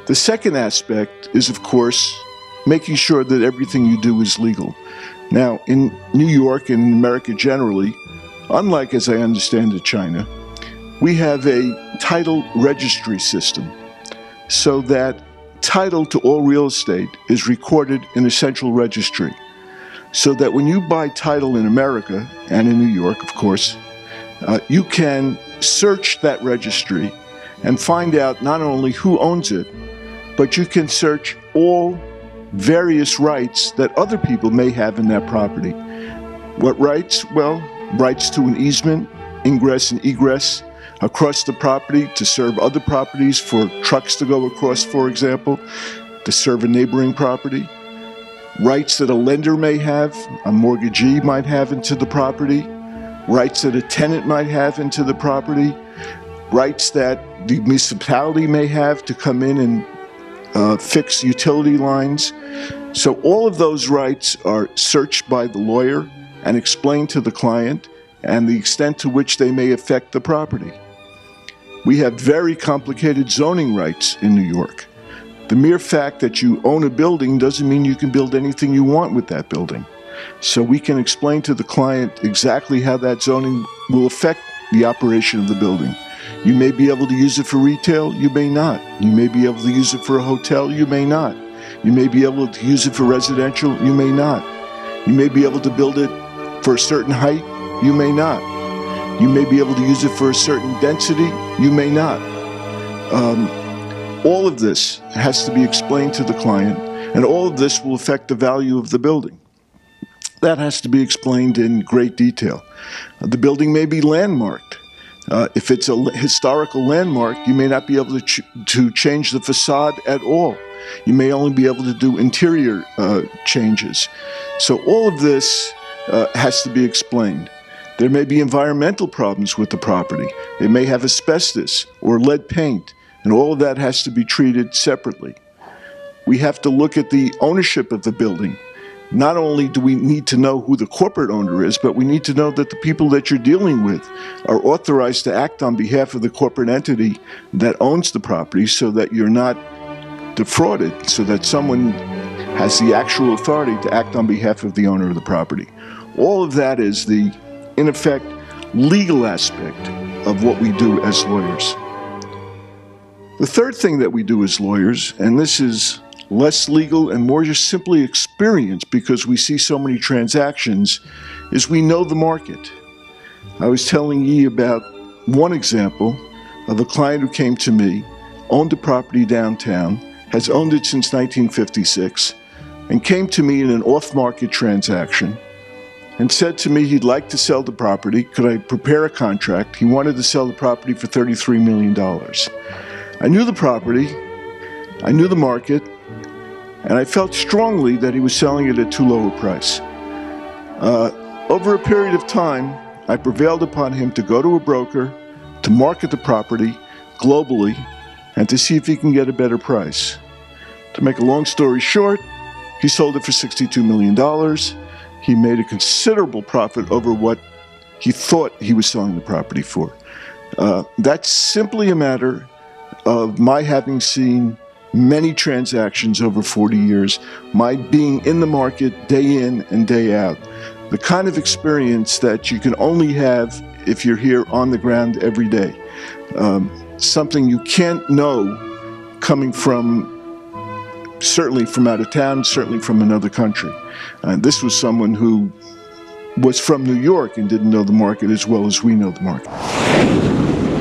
The second aspect is, of course, making sure that everything you do is legal. Now, in New York and in America generally, unlike, as I understand it, China, we have a title registry system so that title to all real estate is recorded in a central registry. So that when you buy title in America, and in New York, of course, you can search that registry and find out not only who owns it, but you can search all various rights that other people may have in that property. What rights? Well, rights to an easement, ingress and egress across the property to serve other properties, for trucks to go across, for example, to serve a neighboring property. Rights that a lender may have, a mortgagee might have into the property. Rights that a tenant might have into the property. Rights that the municipality may have to come in and fix utility lines. So all of those rights are searched by the lawyer and explained to the client, and the extent to which they may affect the property. We have very complicated zoning rights in New York. The mere fact that you own a building doesn't mean you can build anything you want with that building. So we can explain to the client exactly how that zoning will affect the operation of the building. You may be able to use it for retail, you may not. You may be able to use it for a hotel, you may not. You may be able to use it for residential, you may not. You may be able to build it for a certain height, you may not. You may be able to use it for a certain density, you may not. All of this has to be explained to the client, and all of this will affect the value of the building. That has to be explained in great detail. The building may be landmarked. If it's a historical landmark, you may not be able to change the facade at all. You may only be able to do interior changes. So all of this has to be explained. There may be environmental problems with the property. It may have asbestos or lead paint, and all of that has to be treated separately. We have to look at the ownership of the building. Not only do we need to know who the corporate owner is, but we need to know that the people that you're dealing with are authorized to act on behalf of the corporate entity that owns the property, so that you're not defrauded, so that someone has the actual authority to act on behalf of the owner of the property. All of that is the, in effect, legal aspect of what we do as lawyers. The third thing that we do as lawyers, and this is less legal and more just simply experience because we see so many transactions, is we know the market. I was telling Yi about one example of a client who came to me, owned a property downtown, has owned it since 1956, and came to me in an off-market transaction and said to me he'd like to sell the property. Could I prepare a contract? He wanted to sell the property for $33 million. I knew the property, I knew the market, and I felt strongly that he was selling it at too low a price. Over a period of time, I prevailed upon him to go to a broker, to market the property globally, and to see if he can get a better price. To make a long story short, he sold it for $62 million. He made a considerable profit over what he thought he was selling the property for. That's simply a matter of my having seen many transactions over 40 years, my being in the market day in and day out. The kind of experience that you can only have if you're here on the ground every day. Something you can't know coming from, certainly from out of town, certainly from another country. This was someone who was from New York and didn't know the market as well as we know the market.